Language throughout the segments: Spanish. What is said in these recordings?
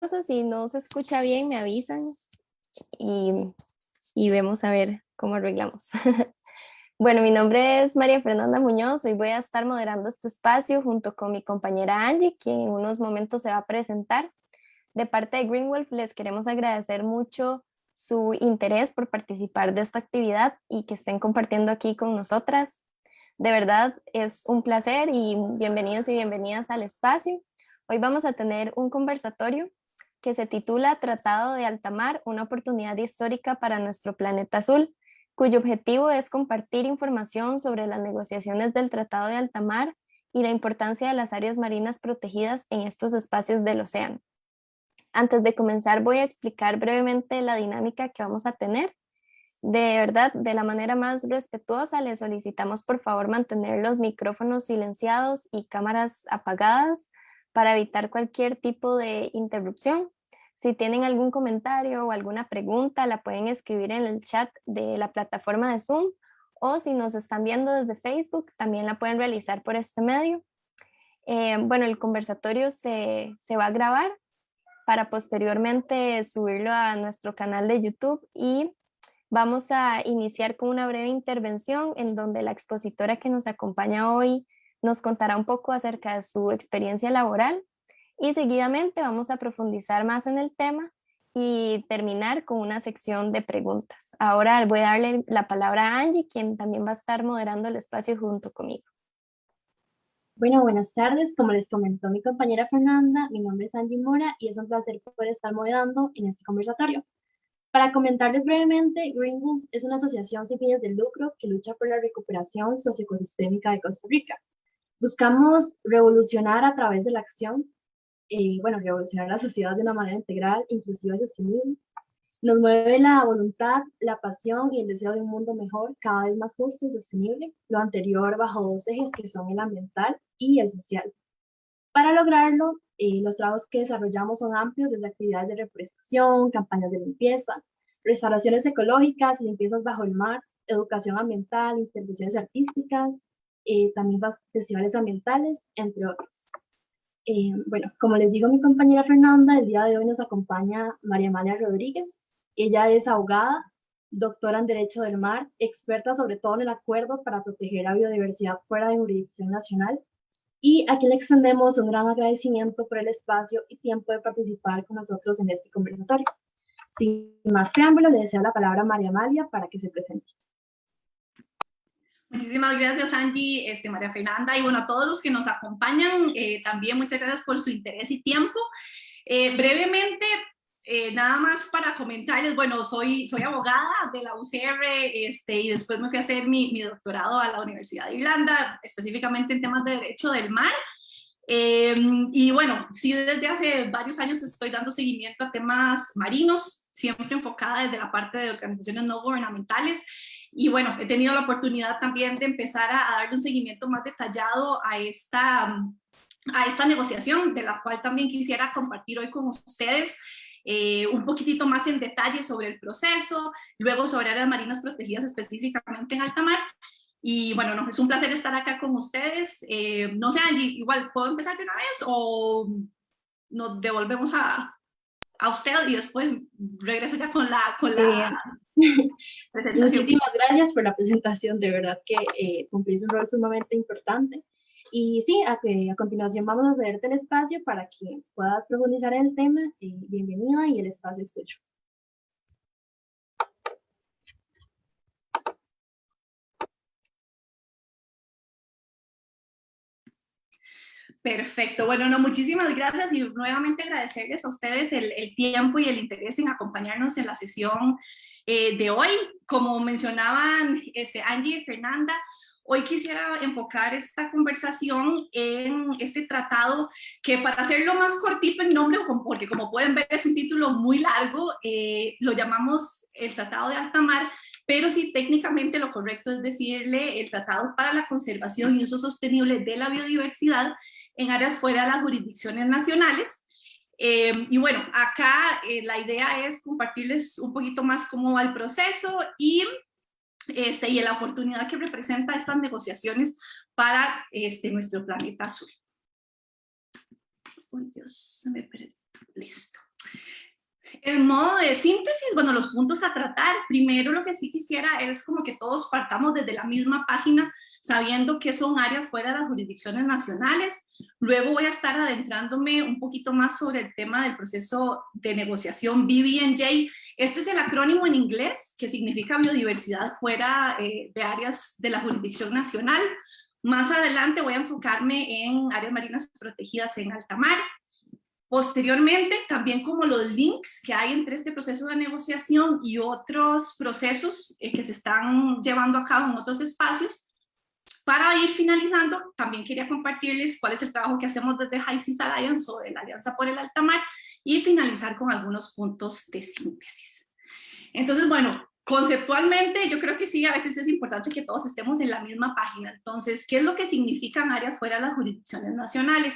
cosa, si no se escucha bien me avisan y, y vemos a ver cómo arreglamos. Bueno, mi nombre es María Fernanda Muñoz, hoy voy a estar moderando este espacio junto con mi compañera Angie, quien en unos momentos se va a presentar. De parte de Greenwolf les queremos agradecer mucho su interés por participar de esta actividad y que estén compartiendo aquí con nosotras. De verdad es un placer y bienvenidos y bienvenidas al espacio. Hoy vamos a tener un conversatorio que se titula Tratado de Alta Mar, una oportunidad histórica para nuestro planeta azul, cuyo objetivo es compartir información sobre las negociaciones del Tratado de Alta Mar y la importancia de las áreas marinas protegidas en estos espacios del océano. Antes de comenzar, voy a explicar brevemente la dinámica que vamos a tener. De verdad, de la manera más respetuosa, les solicitamos por favor mantener los micrófonos silenciados y cámaras apagadas para evitar cualquier tipo de interrupción. Si tienen algún comentario o alguna pregunta, la pueden escribir en el chat de la plataforma de Zoom, o si nos están viendo desde Facebook, también la pueden realizar por este medio. Bueno, el conversatorio se va a grabar para posteriormente subirlo a nuestro canal de YouTube, y vamos a iniciar con una breve intervención en donde la expositora que nos acompaña hoy nos contará un poco acerca de su experiencia laboral, y seguidamente vamos a profundizar más en el tema y terminar con una sección de preguntas. Ahora voy a darle la palabra a Angie, quien también va a estar moderando el espacio junto conmigo. Bueno, buenas tardes. Como les comentó mi compañera Fernanda, mi nombre es Angie Mora y es un placer poder estar moderando en este conversatorio. Para comentarles brevemente, Greenwolf es una asociación sin fines de lucro que lucha por la recuperación socioecosistémica de Costa Rica. Buscamos revolucionar a través de la acción, revolucionar la sociedad de una manera integral, inclusiva y sostenible. Nos mueve la voluntad, la pasión y el deseo de un mundo mejor, cada vez más justo y sostenible, lo anterior bajo dos ejes que son el ambiental y el social. Para lograrlo, los trabajos que desarrollamos son amplios, desde actividades de reforestación, campañas de limpieza, restauraciones ecológicas, limpiezas bajo el mar, educación ambiental, intervenciones artísticas, también festivales ambientales, entre otros. Como les digo a mi compañera Fernanda, el día de hoy nos acompaña María Amalia Rodríguez. Ella es abogada, doctora en Derecho del Mar, experta sobre todo en el acuerdo para proteger la biodiversidad fuera de jurisdicción nacional, y a quien le extendemos un gran agradecimiento por el espacio y tiempo de participar con nosotros en este conversatorio. Sin más preámbulo, le deseo la palabra a María Amalia para que se presente. Muchísimas gracias, Angie, María Fernanda, y bueno, a todos los que nos acompañan, también muchas gracias por su interés y tiempo. Brevemente, nada más para comentarles, bueno, soy abogada de la UCR, y después me fui a hacer mi doctorado a la Universidad de Irlanda, específicamente en temas de Derecho del Mar. Y bueno, sí, desde hace varios años estoy dando seguimiento a temas marinos, siempre enfocada desde la parte de organizaciones no gubernamentales. Y bueno, he tenido la oportunidad también de empezar a darle un seguimiento más detallado a esta negociación, de la cual también quisiera compartir hoy con ustedes un poquitito más en detalle sobre el proceso, luego sobre áreas marinas protegidas específicamente en alta mar. Y bueno, no, es un placer estar acá con ustedes. No sé, Angie, igual, ¿puedo empezar de una vez o nos devolvemos a usted y después regreso ya con la presentación? Muchísimas gracias por la presentación, de verdad que cumplís un rol sumamente importante. Y sí, a continuación vamos a cederte el espacio para que puedas profundizar en el tema. Bienvenida y el espacio es tuyo. Perfecto, bueno, no, muchísimas gracias y nuevamente agradecerles a ustedes el tiempo y el interés en acompañarnos en la sesión de hoy. Como mencionaban Angie y Fernanda, hoy quisiera enfocar esta conversación en este tratado que, para hacerlo más cortito en nombre, porque como pueden ver es un título muy largo, lo llamamos el Tratado de Alta Mar, pero sí, técnicamente lo correcto es decirle el Tratado para la Conservación y Uso Sostenible de la Biodiversidad en áreas fuera de las jurisdicciones nacionales. Y bueno, acá la idea es compartirles un poquito más cómo va el proceso y la oportunidad que representa estas negociaciones para nuestro planeta azul. Uy, Dios, se me perdió. Listo. En modo de síntesis, bueno, los puntos a tratar. Primero, lo que sí quisiera es como que todos partamos desde la misma página, sabiendo que son áreas fuera de las jurisdicciones nacionales. Luego voy a estar adentrándome un poquito más sobre el tema del proceso de negociación BBNJ. Este es el acrónimo en inglés, que significa biodiversidad fuera de áreas de la jurisdicción nacional. Más adelante voy a enfocarme en áreas marinas protegidas en alta mar. Posteriormente, también como los links que hay entre este proceso de negociación y otros procesos que se están llevando a cabo en otros espacios. Para ir finalizando, también quería compartirles cuál es el trabajo que hacemos desde High Seas Alliance o de la Alianza por el Alta Mar y finalizar con algunos puntos de síntesis. Entonces, bueno, conceptualmente yo creo que sí, a veces es importante que todos estemos en la misma página. Entonces, ¿qué es lo que significan áreas fuera de las jurisdicciones nacionales?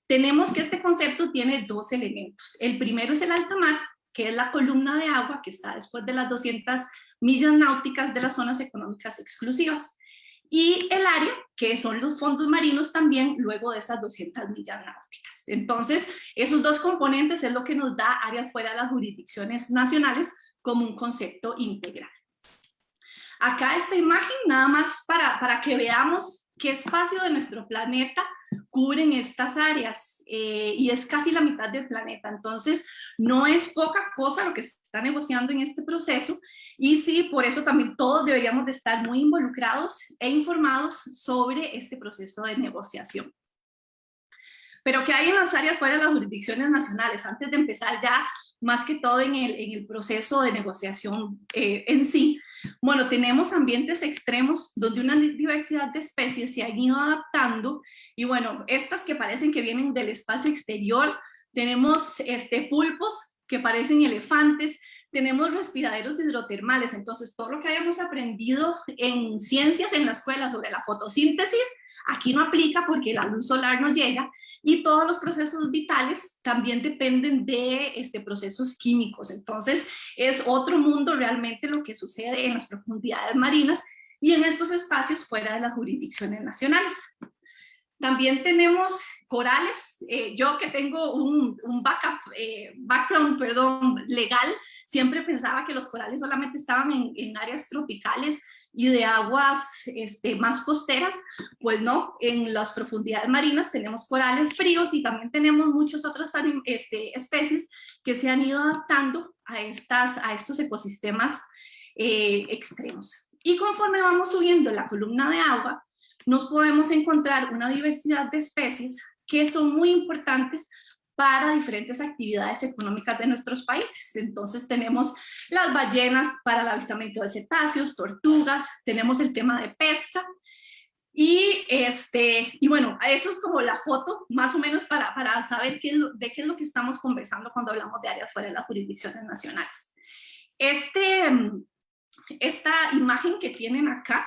Tenemos que este concepto tiene dos elementos. El primero es el alta mar, que es la columna de agua que está después de las 200 millas náuticas de las zonas económicas exclusivas. Y el área, que son los fondos marinos también, luego de esas 200 millas náuticas. Entonces, esos dos componentes es lo que nos da áreas fuera de las jurisdicciones nacionales como un concepto integral. Acá esta imagen, nada más para que veamos qué espacio de nuestro planeta cubren estas áreas, y es casi la mitad del planeta. Entonces, no es poca cosa lo que se está negociando en este proceso, y sí, por eso también todos deberíamos de estar muy involucrados e informados sobre este proceso de negociación. Pero ¿qué hay en las áreas fuera de las jurisdicciones nacionales? Antes de empezar ya, más que todo en el proceso de negociación en sí. Bueno, tenemos ambientes extremos donde una diversidad de especies se han ido adaptando, y bueno, estas que parecen que vienen del espacio exterior, tenemos pulpos que parecen elefantes, tenemos respiraderos hidrotermales. Entonces todo lo que hayamos aprendido en ciencias en la escuela sobre la fotosíntesis, aquí no aplica porque la luz solar no llega, y todos los procesos vitales también dependen de procesos químicos. Entonces es otro mundo realmente lo que sucede en las profundidades marinas y en estos espacios fuera de las jurisdicciones nacionales. También tenemos corales. Yo que tengo un background legal, siempre pensaba que los corales solamente estaban en áreas tropicales y de aguas más costeras. Pues no, en las profundidades marinas tenemos corales fríos y también tenemos muchas otras especies que se han ido adaptando a estos ecosistemas extremos. Y conforme vamos subiendo la columna de agua, nos podemos encontrar una diversidad de especies que son muy importantes para diferentes actividades económicas de nuestros países. Entonces tenemos las ballenas para el avistamiento de cetáceos, tortugas, tenemos el tema de pesca, y bueno, eso es como la foto, más o menos para saber de qué es lo que estamos conversando cuando hablamos de áreas fuera de las jurisdicciones nacionales. Esta imagen que tienen acá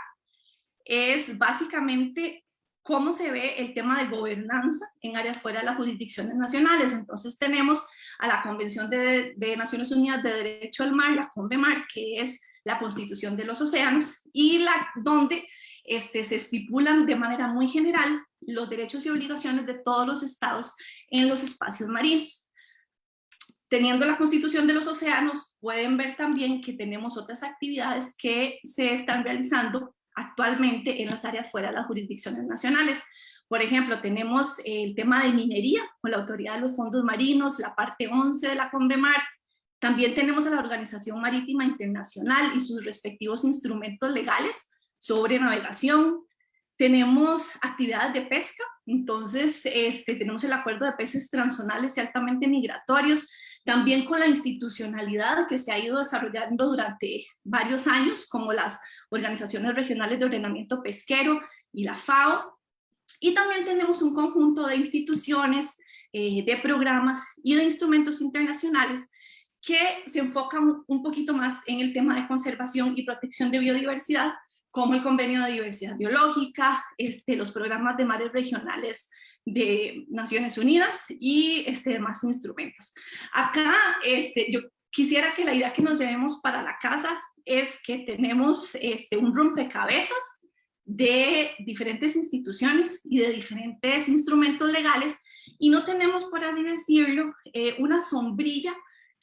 es básicamente cómo se ve el tema de gobernanza en áreas fuera de las jurisdicciones nacionales. Entonces tenemos a la Convención de Naciones Unidas de Derecho al Mar, la CONVEMAR, que es la Constitución de los Océanos, y donde se estipulan de manera muy general los derechos y obligaciones de todos los estados en los espacios marinos. Teniendo la Constitución de los Océanos, pueden ver también que tenemos otras actividades que se están realizando actualmente en las áreas fuera de las jurisdicciones nacionales. Por ejemplo, tenemos el tema de minería con la Autoridad de los Fondos Marinos, la parte 11 de la CONVEMAR. También tenemos a la Organización Marítima Internacional y sus respectivos instrumentos legales sobre navegación. Tenemos actividades de pesca, entonces tenemos el Acuerdo de Peces Transzonales y Altamente Migratorios, también con la institucionalidad que se ha ido desarrollando durante varios años, como las Organizaciones Regionales de Ordenamiento Pesquero y la FAO, y también tenemos un conjunto de instituciones, de programas y de instrumentos internacionales que se enfocan un poquito más en el tema de conservación y protección de biodiversidad, como el Convenio de Diversidad Biológica, los programas de mares regionales de Naciones Unidas y demás instrumentos. Acá yo quisiera que la idea que nos llevemos para la casa es que tenemos un rompecabezas de diferentes instituciones y de diferentes instrumentos legales, y no tenemos, por así decirlo, una sombrilla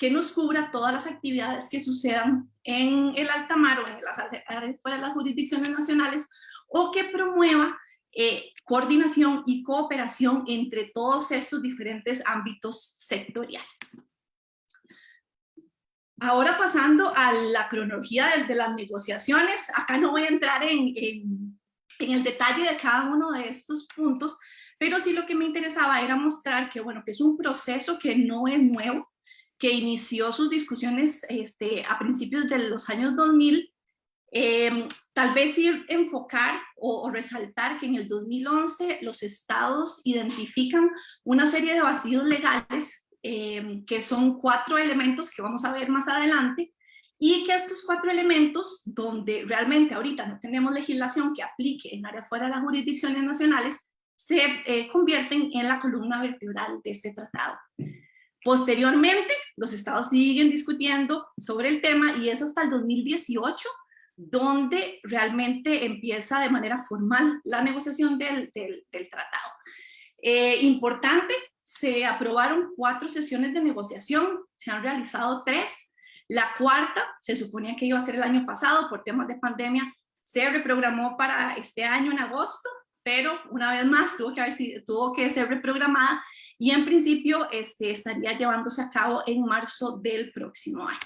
que nos cubra todas las actividades que sucedan en el alta mar o en las áreas fuera de las jurisdicciones nacionales, o que promueva coordinación y cooperación entre todos estos diferentes ámbitos sectoriales. Ahora pasando a la cronología de las negociaciones, acá no voy a entrar en el detalle de cada uno de estos puntos, pero sí lo que me interesaba era mostrar que, bueno, que es un proceso que no es nuevo, que inició sus discusiones a principios de los años 2000. Tal vez sí enfocar o resaltar que en el 2011 los estados identifican una serie de vacíos legales que son 4 elementos que vamos a ver más adelante, y que estos 4 elementos, donde realmente ahorita no tenemos legislación que aplique en áreas fuera de las jurisdicciones nacionales, se convierten en la columna vertebral de este tratado. Posteriormente, los estados siguen discutiendo sobre el tema y es hasta el 2018 donde realmente empieza de manera formal la negociación del tratado. Importante, se aprobaron 4 sesiones de negociación, se han realizado 3. La cuarta se suponía que iba a ser el año pasado, por temas de pandemia se reprogramó para este año en agosto, pero una vez más tuvo que ser reprogramada, y en principio estaría llevándose a cabo en marzo del próximo año.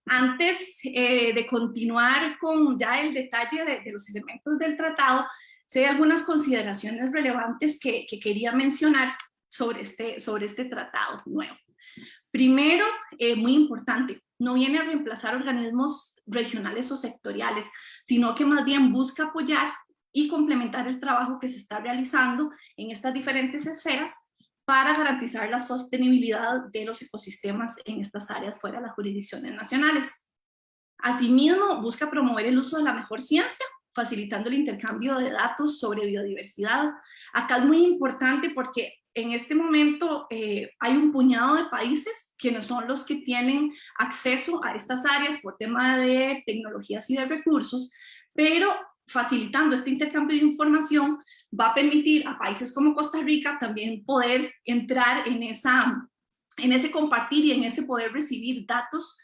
Antes de continuar con ya el detalle de los elementos del tratado, sí hay algunas consideraciones relevantes que quería mencionar sobre este tratado nuevo. Primero, muy importante, no viene a reemplazar organismos regionales o sectoriales, sino que más bien busca apoyar y complementar el trabajo que se está realizando en estas diferentes esferas para garantizar la sostenibilidad de los ecosistemas en estas áreas fuera de las jurisdicciones nacionales. Asimismo, busca promover el uso de la mejor ciencia, facilitando el intercambio de datos sobre biodiversidad. Acá es muy importante porque en este momento hay un puñado de países que no son los que tienen acceso a estas áreas por tema de tecnologías y de recursos, pero facilitando este intercambio de información va a permitir a países como Costa Rica también poder entrar en ese compartir y en ese poder recibir datos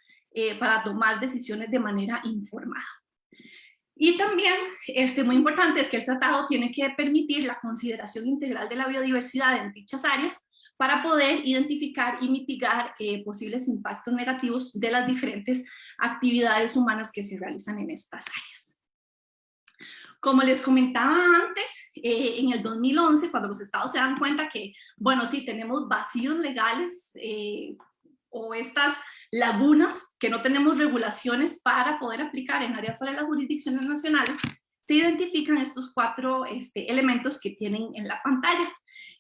para tomar decisiones de manera informada. Y también, muy importante, es que el tratado tiene que permitir la consideración integral de la biodiversidad en dichas áreas para poder identificar y mitigar posibles impactos negativos de las diferentes actividades humanas que se realizan en estas áreas. Como les comentaba antes, en el 2011, cuando los estados se dan cuenta que, bueno, sí, tenemos vacíos legales o estas lagunas que no tenemos regulaciones para poder aplicar en áreas fuera de las jurisdicciones nacionales, se identifican estos 4 elementos que tienen en la pantalla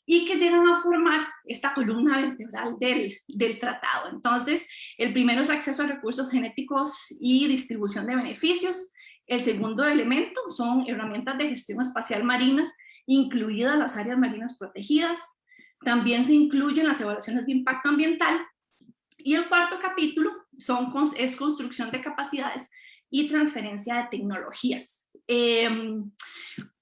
y que llegan a formar esta columna vertebral del tratado. Entonces, el primero es acceso a recursos genéticos y distribución de beneficios. El segundo elemento son herramientas de gestión espacial marinas, incluidas las áreas marinas protegidas. También se incluyen las evaluaciones de impacto ambiental. Y el cuarto capítulo es construcción de capacidades y transferencia de tecnologías.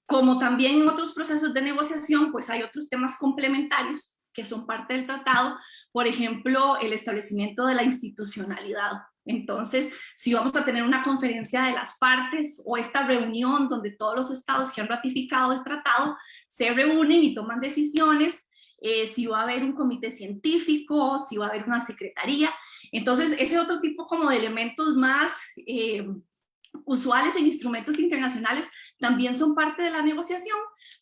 Como también en otros procesos de negociación, pues hay otros temas complementarios que son parte del tratado, por ejemplo, el establecimiento de la institucionalidad. Entonces, si vamos a tener una conferencia de las partes o esta reunión donde todos los estados que han ratificado el tratado se reúnen y toman decisiones, si va a haber un comité científico, si va a haber una secretaría. Entonces, ese otro tipo como de elementos más usuales en instrumentos internacionales también son parte de la negociación,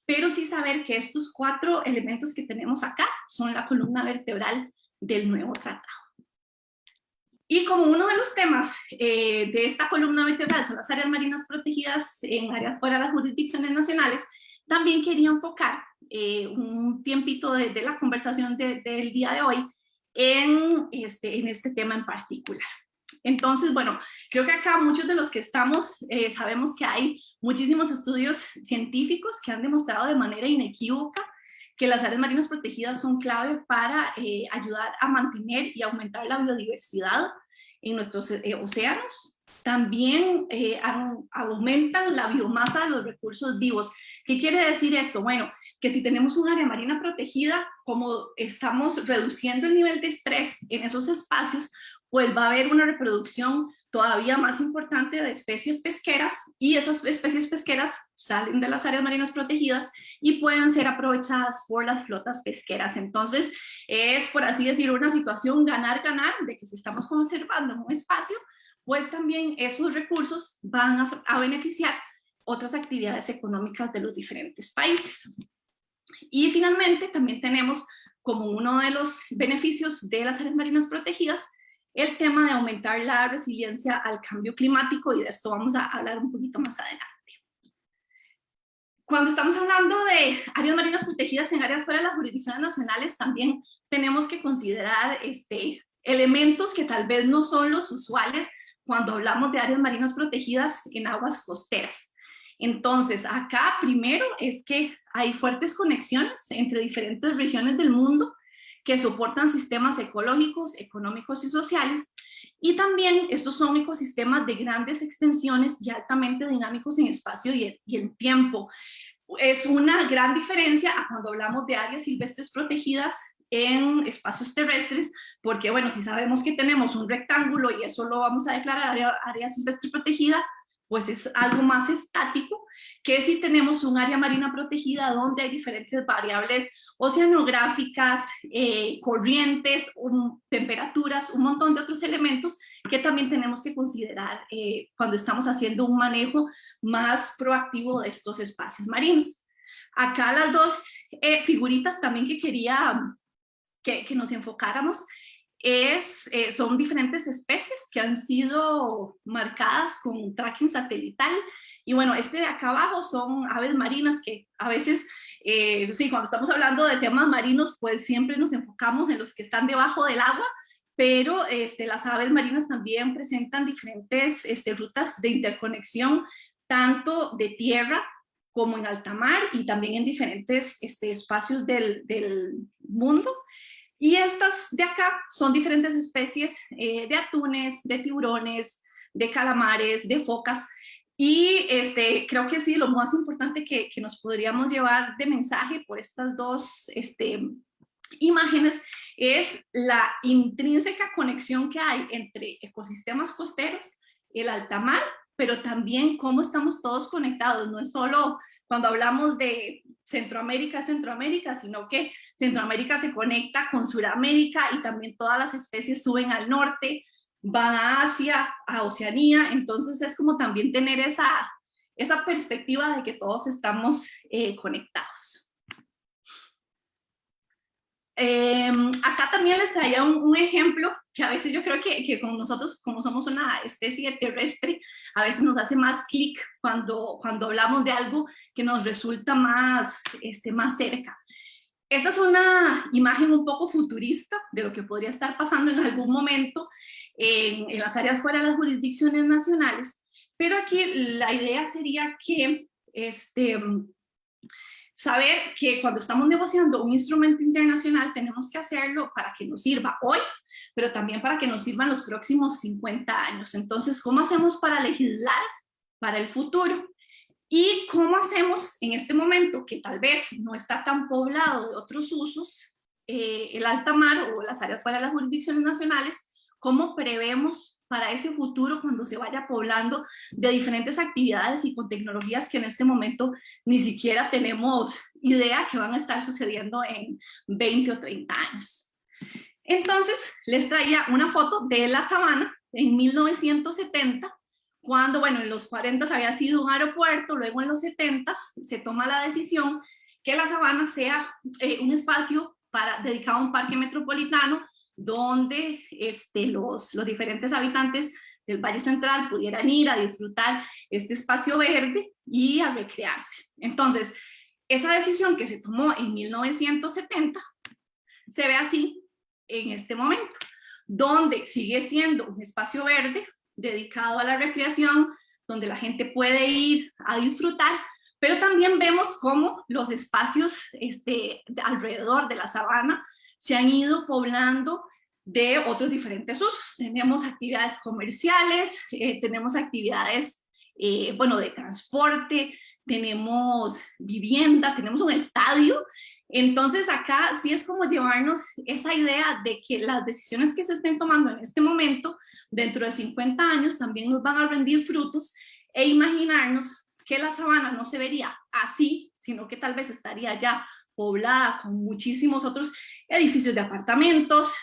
pero sí saber que estos 4 elementos que tenemos acá son la columna vertebral del nuevo tratado. Y como uno de los temas de esta columna vertebral son las áreas marinas protegidas en áreas fuera de las jurisdicciones nacionales, también quería enfocar un tiempito de la conversación del día de hoy en este tema en particular. Entonces, bueno, creo que acá muchos de los que estamos sabemos que hay muchísimos estudios científicos que han demostrado de manera inequívoca que las áreas marinas protegidas son clave para ayudar a mantener y aumentar la biodiversidad en nuestros océanos. También aumentan la biomasa de los recursos vivos. ¿Qué quiere decir esto? Bueno, que si tenemos un área marina protegida, como estamos reduciendo el nivel de estrés en esos espacios, pues va a haber una reproducción todavía más importante de especies pesqueras, y esas especies pesqueras salen de las áreas marinas protegidas y pueden ser aprovechadas por las flotas pesqueras. Entonces es, por así decirlo, una situación ganar-ganar, de que si estamos conservando un espacio, pues también esos recursos van a beneficiar otras actividades económicas de los diferentes países. Y finalmente también tenemos como uno de los beneficios de las áreas marinas protegidas el tema de aumentar la resiliencia al cambio climático, y de esto vamos a hablar un poquito más adelante. Cuando estamos hablando de áreas marinas protegidas en áreas fuera de las jurisdicciones nacionales, también tenemos que considerar elementos que tal vez no son los usuales cuando hablamos de áreas marinas protegidas en aguas costeras. Entonces, acá primero es que hay fuertes conexiones entre diferentes regiones del mundo que soportan sistemas ecológicos, económicos y sociales, y también estos son ecosistemas de grandes extensiones y altamente dinámicos en espacio y en tiempo. Es una gran diferencia a cuando hablamos de áreas silvestres protegidas en espacios terrestres, porque bueno, si sabemos que tenemos un rectángulo y eso lo vamos a declarar área silvestre protegida, pues es algo más estático que si tenemos un área marina protegida donde hay diferentes variables oceanográficas, corrientes, temperaturas, un montón de otros elementos que también tenemos que considerar cuando estamos haciendo un manejo más proactivo de estos espacios marinos. Acá las dos figuritas también que quería que nos enfocáramos son diferentes especies que han sido marcadas con tracking satelital. Y bueno, de acá abajo son aves marinas que a veces, sí, cuando estamos hablando de temas marinos, pues siempre nos enfocamos en los que están debajo del agua, pero las aves marinas también presentan diferentes rutas de interconexión, tanto de tierra como en alta mar y también en diferentes espacios del mundo. Y estas de acá son diferentes especies de atunes, de tiburones, de calamares, de focas. Y creo que sí, lo más importante que nos podríamos llevar de mensaje por estas dos imágenes es la intrínseca conexión que hay entre ecosistemas costeros, el alta mar, pero también cómo estamos todos conectados. No es solo cuando hablamos de Centroamérica, sino que Centroamérica se conecta con Sudamérica y también todas las especies suben al norte, van a Asia, a Oceanía. Entonces es como también tener esa perspectiva de que todos estamos conectados. Acá también les traía un ejemplo que a veces yo creo que con nosotros, como somos una especie terrestre, a veces nos hace más clic cuando hablamos de algo que nos resulta más cerca. Esta es una imagen un poco futurista de lo que podría estar pasando en algún momento en las áreas fuera de las jurisdicciones nacionales, pero aquí la idea sería que saber que cuando estamos negociando un instrumento internacional tenemos que hacerlo para que nos sirva hoy, pero también para que nos sirva en los próximos 50 años. Entonces, ¿cómo hacemos para legislar para el futuro? ¿Y cómo hacemos en este momento, que tal vez no está tan poblado de otros usos, el alta mar o las áreas fuera de las jurisdicciones nacionales? ¿Cómo prevemos para ese futuro cuando se vaya poblando de diferentes actividades y con tecnologías que en este momento ni siquiera tenemos idea que van a estar sucediendo en 20 o 30 años? Entonces, les traía una foto de la sabana en 1970, cuando, bueno, en los 40 había sido un aeropuerto, luego en los 70 se toma la decisión que la sabana sea un espacio dedicado a un parque metropolitano, donde los diferentes habitantes del Valle Central pudieran ir a disfrutar este espacio verde y a recrearse. Entonces, esa decisión que se tomó en 1970 se ve así en este momento, donde sigue siendo un espacio verde dedicado a la recreación, donde la gente puede ir a disfrutar, pero también vemos cómo los espacios alrededor de la sabana se han ido poblando de otros diferentes usos. Tenemos actividades comerciales, tenemos actividades, de transporte, tenemos vivienda, tenemos un estadio. Entonces acá sí es como llevarnos esa idea de que las decisiones que se estén tomando en este momento, dentro de 50 años, también nos van a rendir frutos, e imaginarnos que la sabana no se vería así, sino que tal vez estaría ya poblada con muchísimos otros edificios de apartamentos,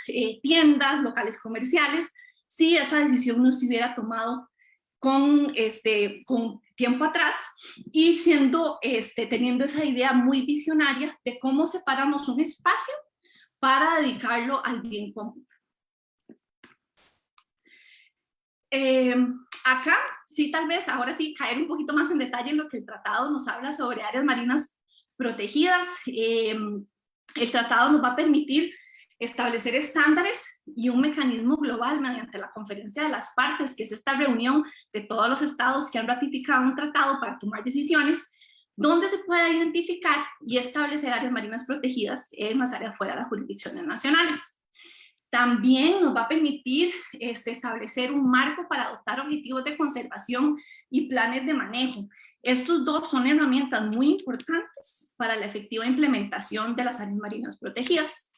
tiendas, locales comerciales, si esa decisión no se hubiera tomado con tiempo atrás, y teniendo esa idea muy visionaria de cómo separamos un espacio para dedicarlo al bien común. Acá sí, tal vez ahora sí caer un poquito más en detalle en lo que el tratado nos habla sobre áreas marinas protegidas. El tratado nos va a permitir establecer estándares y un mecanismo global mediante la Conferencia de las Partes, que es esta reunión de todos los estados que han ratificado un tratado para tomar decisiones, donde se pueda identificar y establecer áreas marinas protegidas en las áreas fuera de las jurisdicciones nacionales. También nos va a permitir establecer un marco para adoptar objetivos de conservación y planes de manejo. Estos dos son herramientas muy importantes para la efectiva implementación de las áreas marinas protegidas.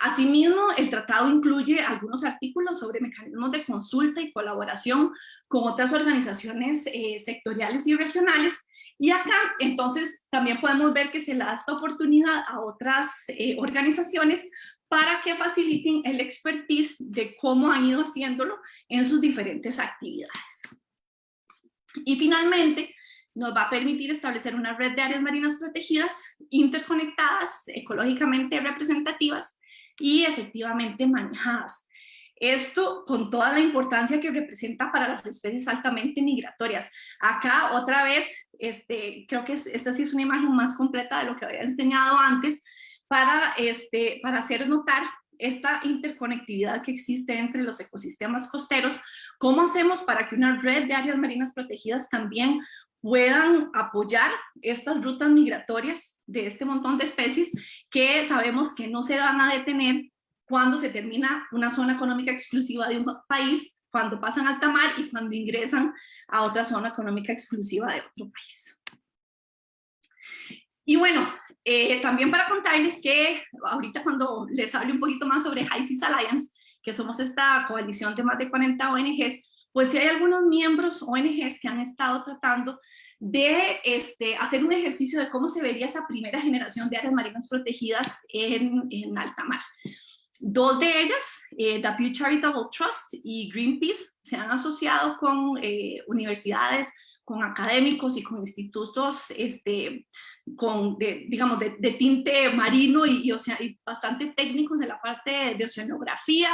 Asimismo, el tratado incluye algunos artículos sobre mecanismos de consulta y colaboración con otras organizaciones sectoriales y regionales. Y acá, entonces, también podemos ver que se le da esta oportunidad a otras organizaciones para que faciliten el expertise de cómo han ido haciéndolo en sus diferentes actividades. Y finalmente, nos va a permitir establecer una red de áreas marinas protegidas, interconectadas, ecológicamente representativas y efectivamente manejadas. Esto con toda la importancia que representa para las especies altamente migratorias. Acá otra vez, creo que esta sí es una imagen más completa de lo que había enseñado antes, para hacer notar esta interconectividad que existe entre los ecosistemas costeros. ¿Cómo hacemos para que una red de áreas marinas protegidas también puedan apoyar estas rutas migratorias de este montón de especies que sabemos que no se van a detener cuando se termina una zona económica exclusiva de un país, cuando pasan alta mar y cuando ingresan a otra zona económica exclusiva de otro país? Y bueno, también para contarles que ahorita cuando les hable un poquito más sobre High Seas Alliance, que somos esta coalición de más de 40 ONGs, pues sí hay algunos miembros ONGs que han estado tratando de hacer un ejercicio de cómo se vería esa primera generación de áreas marinas protegidas en alta mar. Dos de ellas, The Pew Charitable Trust y Greenpeace, se han asociado con universidades, con académicos y con institutos de tinte marino y bastante técnicos en la parte de oceanografía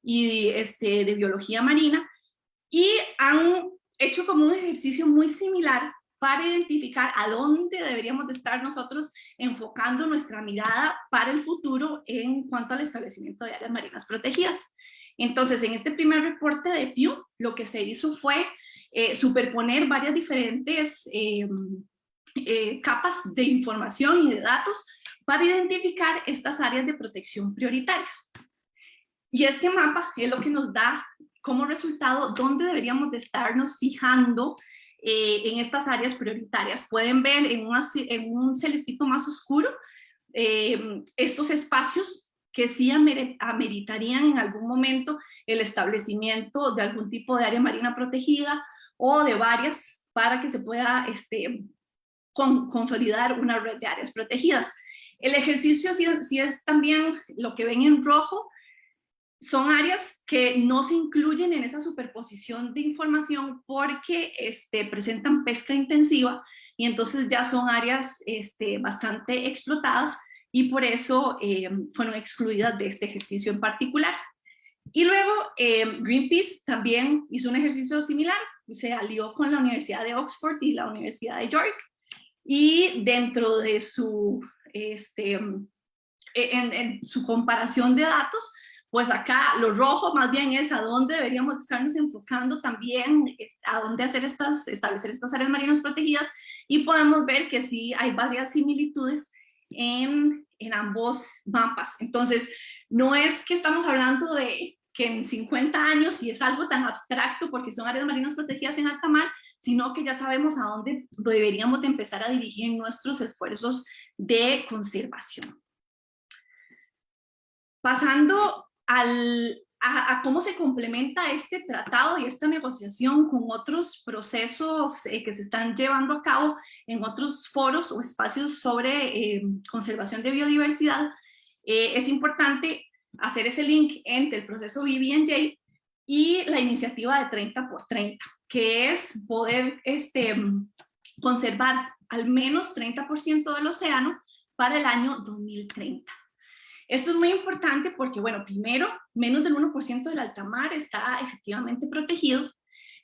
y de biología marina, y han hecho como un ejercicio muy similar para identificar a dónde deberíamos de estar nosotros enfocando nuestra mirada para el futuro en cuanto al establecimiento de áreas marinas protegidas. Entonces, en este primer reporte de Pew, lo que se hizo fue superponer varias diferentes capas de información y de datos para identificar estas áreas de protección prioritarias. Y este mapa es lo que nos da como resultado dónde deberíamos de estarnos fijando en estas áreas prioritarias. Pueden ver en un celestito más oscuro estos espacios que sí ameritarían en algún momento el establecimiento de algún tipo de área marina protegida o de varias para que se pueda consolidar una red de áreas protegidas. El ejercicio sí es también lo que ven en rojo, son áreas que no se incluyen en esa superposición de información porque presentan pesca intensiva y entonces ya son áreas bastante explotadas y por eso fueron excluidas de este ejercicio en particular. Y luego Greenpeace también hizo un ejercicio similar, se alió con la Universidad de Oxford y la Universidad de York, y dentro de su, en su comparación de datos, pues acá lo rojo más bien es a dónde deberíamos estarnos enfocando también, a dónde establecer estas áreas marinas protegidas, y podemos ver que sí hay varias similitudes en ambos mapas. Entonces, no es que estamos hablando de que en 50 años, y es algo tan abstracto porque son áreas marinas protegidas en alta mar, sino que ya sabemos a dónde deberíamos de empezar a dirigir nuestros esfuerzos de conservación. Pasando a cómo se complementa este tratado y esta negociación con otros procesos que se están llevando a cabo en otros foros o espacios sobre conservación de biodiversidad, es importante hacer ese link entre el proceso BBNJ y la iniciativa de 30 por 30, que es poder conservar al menos 30% del océano para el año 2030. Esto es muy importante porque, bueno, primero, menos del 1% del alta mar está efectivamente protegido,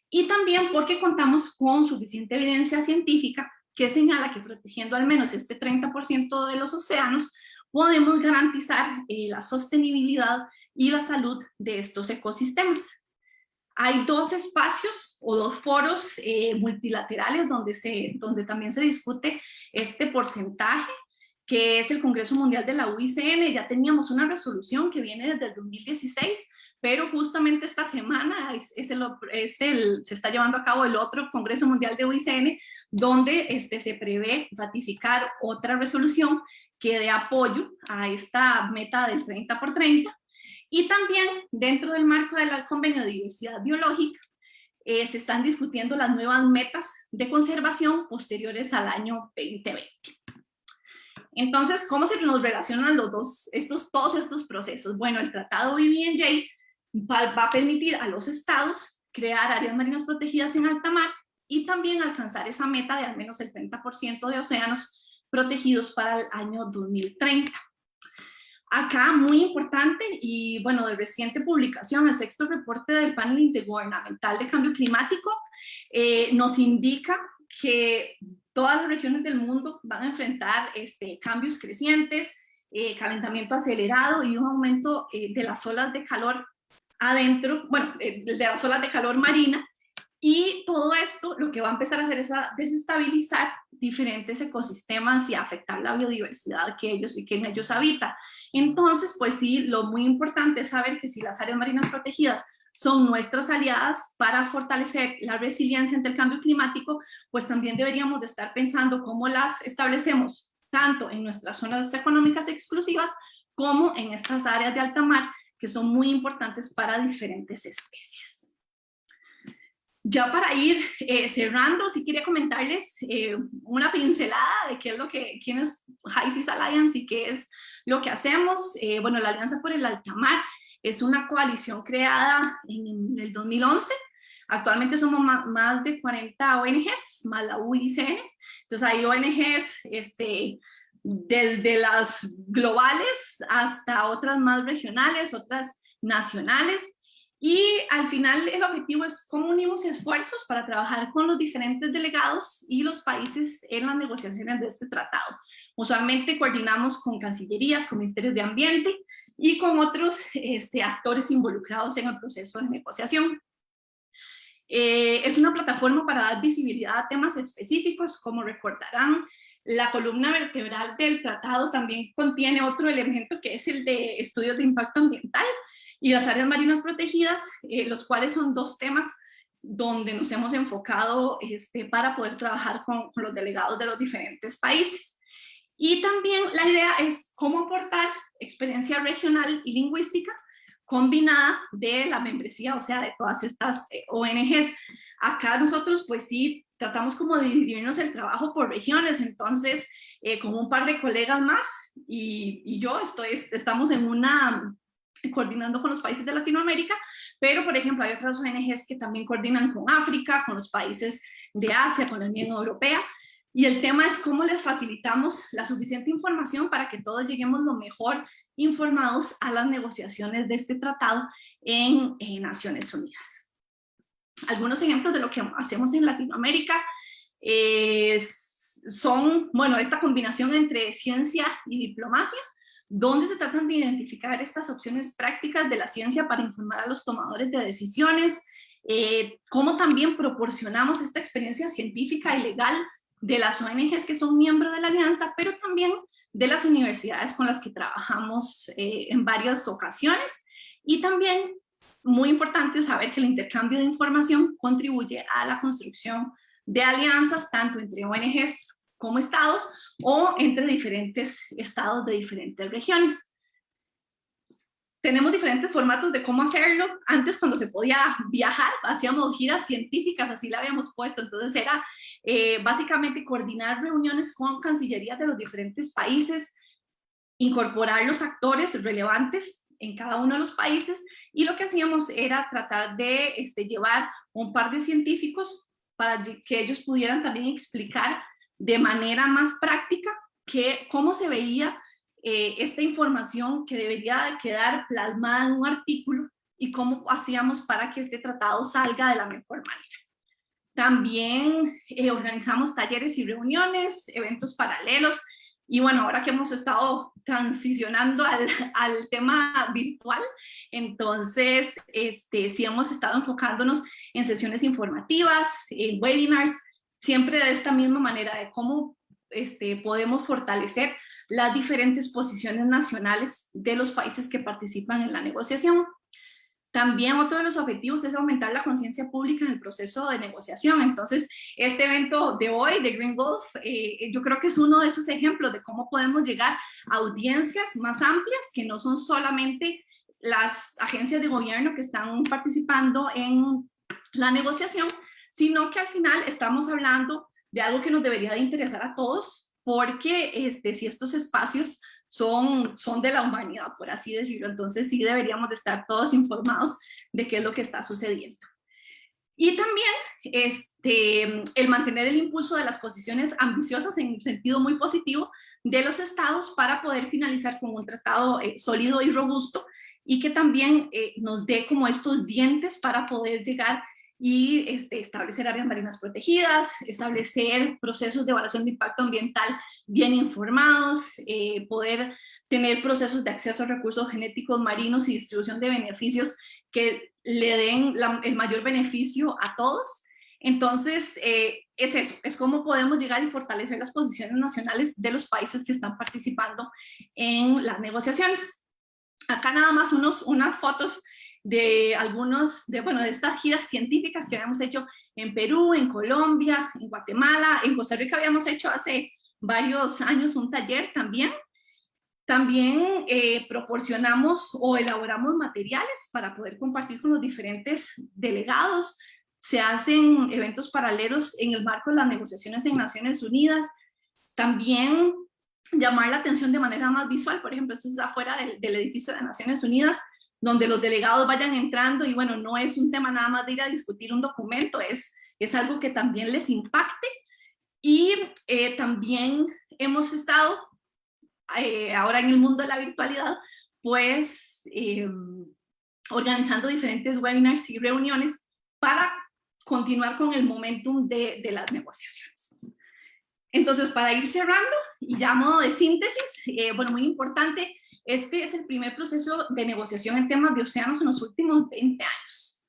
y también porque contamos con suficiente evidencia científica que señala que protegiendo al menos este 30% de los océanos podemos garantizar la sostenibilidad y la salud de estos ecosistemas. Hay dos espacios o dos foros multilaterales donde también se discute este porcentaje, que es el Congreso Mundial de la UICN. Ya teníamos una resolución que viene desde el 2016, pero justamente esta semana se está llevando a cabo el otro Congreso Mundial de UICN, donde se prevé ratificar otra resolución que dé apoyo a esta meta del 30 por 30, y también dentro del marco del Convenio de Diversidad Biológica se están discutiendo las nuevas metas de conservación posteriores al año 2020. Entonces, ¿cómo se nos relacionan todos estos procesos? Bueno, el Tratado BBNJ va a permitir a los estados crear áreas marinas protegidas en alta mar y también alcanzar esa meta de al menos el 30% de océanos protegidos para el año 2030. Acá, muy importante, y bueno, de reciente publicación, el sexto reporte del panel intergubernamental de cambio climático nos indica que todas las regiones del mundo van a enfrentar cambios crecientes, calentamiento acelerado y un aumento de las olas de calor adentro, bueno, de las olas de calor marina, y todo esto lo que va a empezar a hacer es a desestabilizar diferentes ecosistemas y a afectar la biodiversidad que en ellos habita. Entonces, pues sí, lo muy importante es saber que si las áreas marinas protegidas son nuestras aliadas para fortalecer la resiliencia ante el cambio climático, pues también deberíamos de estar pensando cómo las establecemos tanto en nuestras zonas económicas exclusivas como en estas áreas de alta mar, que son muy importantes para diferentes especies. Ya para ir cerrando, sí quería comentarles una pincelada de qué es quién es High Seas Alliance y qué es lo que hacemos. Bueno, la Alianza por el Alta Mar es una coalición creada en el 2011. Actualmente somos más de 40 ONGs, más la UICN. Entonces hay ONGs desde las globales hasta otras más regionales, otras nacionales. Y al final el objetivo es cómo unimos esfuerzos para trabajar con los diferentes delegados y los países en las negociaciones de este tratado. Usualmente coordinamos con cancillerías, con ministerios de ambiente y con otros actores involucrados en el proceso de negociación. Es una plataforma para dar visibilidad a temas específicos. Como recordarán, la columna vertebral del tratado también contiene otro elemento que es el de estudios de impacto ambiental y las áreas marinas protegidas, los cuales son dos temas donde nos hemos enfocado para poder trabajar con los delegados de los diferentes países. Y también la idea es cómo aportar experiencia regional y lingüística combinada de la membresía, o sea, de todas estas ONGs. Acá nosotros, pues sí, tratamos como de dividirnos el trabajo por regiones, entonces, con un par de colegas más y yo estamos coordinando con los países de Latinoamérica, pero por ejemplo hay otras ONGs que también coordinan con África, con los países de Asia, con la Unión Europea, y el tema es cómo les facilitamos la suficiente información para que todos lleguemos lo mejor informados a las negociaciones de este tratado en Naciones Unidas. Algunos ejemplos de lo que hacemos en Latinoamérica son, bueno, esta combinación entre ciencia y diplomacia, donde se tratan de identificar estas opciones prácticas de la ciencia para informar a los tomadores de decisiones, cómo también proporcionamos esta experiencia científica y legal de las ONGs que son miembros de la alianza, pero también de las universidades con las que trabajamos en varias ocasiones, y también muy importante saber que el intercambio de información contribuye a la construcción de alianzas tanto entre ONGs como estados o entre diferentes estados de diferentes regiones. Tenemos diferentes formatos de cómo hacerlo. Antes, cuando se podía viajar, hacíamos giras científicas, así la habíamos puesto. Entonces era básicamente coordinar reuniones con cancillerías de los diferentes países, incorporar los actores relevantes en cada uno de los países, y lo que hacíamos era tratar de llevar un par de científicos para que ellos pudieran también explicar de manera más práctica cómo se veía esta información que debería quedar plasmada en un artículo y cómo hacíamos para que este tratado salga de la mejor manera. También organizamos talleres y reuniones, eventos paralelos, y bueno, ahora que hemos estado transicionando al tema virtual, entonces sí hemos estado enfocándonos en sesiones informativas, en webinars, siempre de esta misma manera de cómo podemos fortalecer las diferentes posiciones nacionales de los países que participan en la negociación. También otro de los objetivos es aumentar la conciencia pública en el proceso de negociación. Entonces, este evento de hoy, de Green Gulf, yo creo que es uno de esos ejemplos de cómo podemos llegar a audiencias más amplias, que no son solamente las agencias de gobierno que están participando en la negociación, sino que al final estamos hablando de algo que nos debería de interesar a todos, porque si estos espacios son de la humanidad, por así decirlo, entonces sí deberíamos de estar todos informados de qué es lo que está sucediendo. Y también el mantener el impulso de las posiciones ambiciosas en un sentido muy positivo de los estados para poder finalizar con un tratado sólido y robusto, y que también nos dé como estos dientes para poder llegar y establecer áreas marinas protegidas, establecer procesos de evaluación de impacto ambiental bien informados, poder tener procesos de acceso a recursos genéticos marinos y distribución de beneficios que le den el mayor beneficio a todos. Entonces, es eso, es cómo podemos llegar y fortalecer las posiciones nacionales de los países que están participando en las negociaciones. Acá nada más unas fotos de de estas giras científicas que habíamos hecho en Perú, en Colombia, en Guatemala, en Costa Rica habíamos hecho hace varios años un taller también. También proporcionamos o elaboramos materiales para poder compartir con los diferentes delegados. Se hacen eventos paralelos en el marco de las negociaciones en Naciones Unidas. También llamar la atención de manera más visual, por ejemplo, esto es afuera del edificio de Naciones Unidas, donde los delegados vayan entrando, y bueno, no es un tema nada más de ir a discutir un documento, es algo que también les impacte. Y también hemos estado ahora en el mundo de la virtualidad, pues organizando diferentes webinars y reuniones para continuar con el momentum de las negociaciones. Entonces, para ir cerrando, y ya a modo de síntesis, bueno, muy importante, este es el primer proceso de negociación en temas de océanos en los últimos 20 años.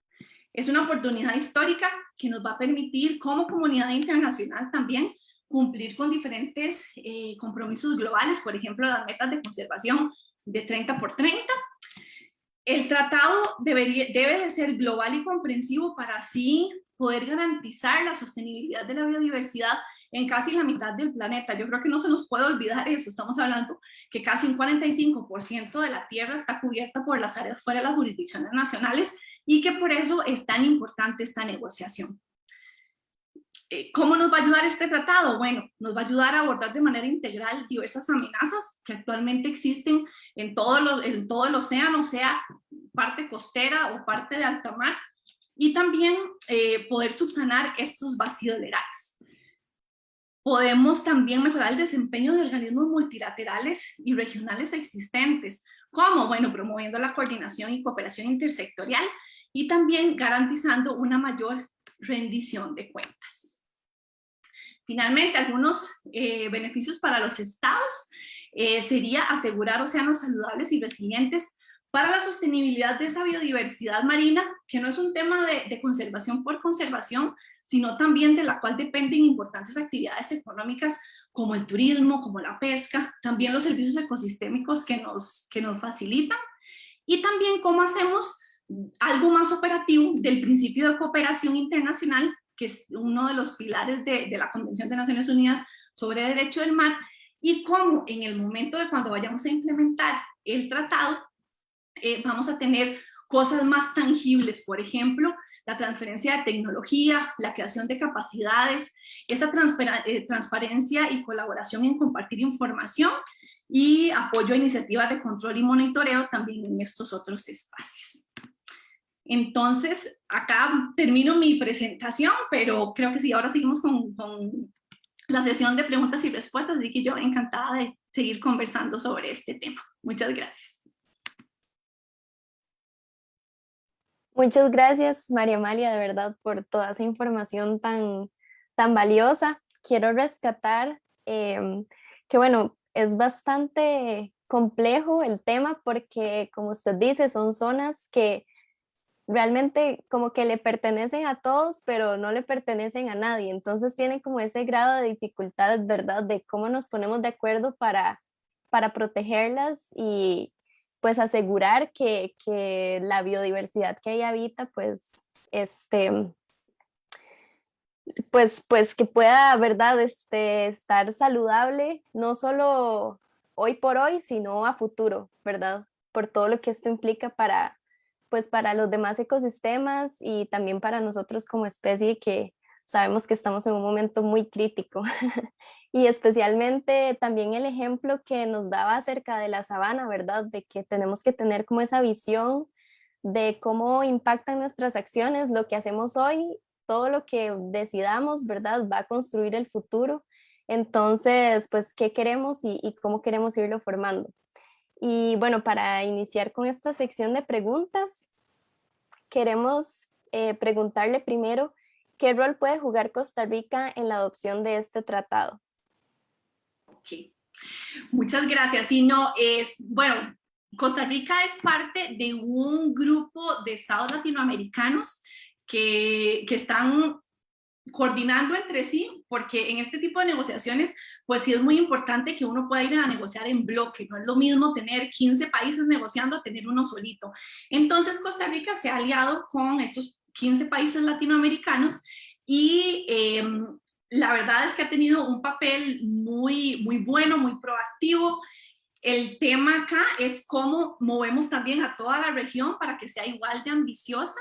Es una oportunidad histórica que nos va a permitir, como comunidad internacional también, cumplir con diferentes compromisos globales, por ejemplo, las metas de conservación de 30 por 30. El tratado debe de ser global y comprensivo para así poder garantizar la sostenibilidad de la biodiversidad en casi la mitad del planeta. Yo creo que no se nos puede olvidar eso. Estamos hablando que casi un 45% de la Tierra está cubierta por las áreas fuera de las jurisdicciones nacionales, y que por eso es tan importante esta negociación. ¿Cómo nos va a ayudar este tratado? Bueno, nos va a ayudar a abordar de manera integral diversas amenazas que actualmente existen en todo el océano, sea parte costera o parte de alta mar, y también poder subsanar estos vacíos legales. Podemos también mejorar el desempeño de organismos multilaterales y regionales existentes. ¿Cómo? Bueno, promoviendo la coordinación y cooperación intersectorial, y también garantizando una mayor rendición de cuentas. Finalmente, algunos beneficios para los estados sería asegurar océanos saludables y resilientes para la sostenibilidad de esa biodiversidad marina, que no es un tema de conservación por conservación, sino también de la cual dependen importantes actividades económicas como el turismo, como la pesca, también los servicios ecosistémicos que nos facilitan, y también cómo hacemos algo más operativo del principio de cooperación internacional, que es uno de los pilares de la Convención de Naciones Unidas sobre Derecho del Mar, y cómo en el momento de cuando vayamos a implementar el tratado, vamos a tener cosas más tangibles, por ejemplo, la transferencia de tecnología, la creación de capacidades, esta transparencia y colaboración en compartir información y apoyo a iniciativas de control y monitoreo también en estos otros espacios. Entonces, acá termino mi presentación, pero creo que sí, ahora seguimos con la sesión de preguntas y respuestas, así que yo encantada de seguir conversando sobre este tema. Muchas gracias. Muchas gracias, María Amalia, de verdad, por toda esa información tan valiosa. Quiero rescatar que, bueno, es bastante complejo el tema porque, como usted dice, son zonas que realmente como que le pertenecen a todos, pero no le pertenecen a nadie. Entonces tienen como ese grado de dificultad, ¿verdad? De cómo nos ponemos de acuerdo para protegerlas y pues asegurar que la biodiversidad que ahí habita, pues, pues que pueda, ¿verdad? Estar saludable, no solo hoy por hoy, sino a futuro, ¿verdad? Por todo lo que esto implica pues para los demás ecosistemas y también para nosotros como especie que sabemos que estamos en un momento muy crítico. Y especialmente también el ejemplo que nos daba acerca de la sabana, ¿verdad? De que tenemos que tener como esa visión de cómo impactan nuestras acciones, lo que hacemos hoy, todo lo que decidamos, ¿verdad? Va a construir el futuro. Entonces, pues, ¿qué queremos y cómo queremos irlo formando? Y bueno, para iniciar con esta sección de preguntas, queremos preguntarle primero, ¿qué rol puede jugar Costa Rica en la adopción de este tratado? Okay. Muchas gracias. Y no, bueno, Costa Rica es parte de un grupo de estados latinoamericanos que están coordinando entre sí, porque en este tipo de negociaciones, pues sí es muy importante que uno pueda ir a negociar en bloque, no es lo mismo tener 15 países negociando a tener uno solito. Entonces Costa Rica se ha aliado con estos 15 países latinoamericanos y la verdad es que ha tenido un papel muy bueno, muy proactivo. El tema acá es cómo movemos también a toda la región para que sea igual de ambiciosa,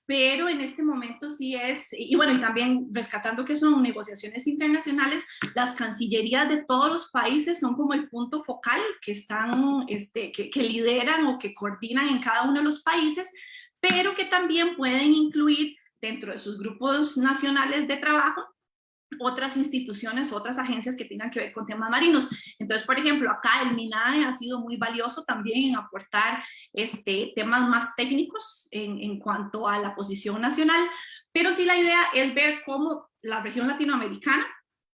pero en este momento sí es, y bueno, y también rescatando que son negociaciones internacionales, las cancillerías de todos los países son como el punto focal que están, que lideran o que coordinan en cada uno de los países, pero que también pueden incluir dentro de sus grupos nacionales de trabajo otras instituciones, otras agencias que tengan que ver con temas marinos. Entonces, por ejemplo, acá el MINAE ha sido muy valioso también en aportar temas más técnicos en cuanto a la posición nacional, pero sí la idea es ver cómo la región latinoamericana,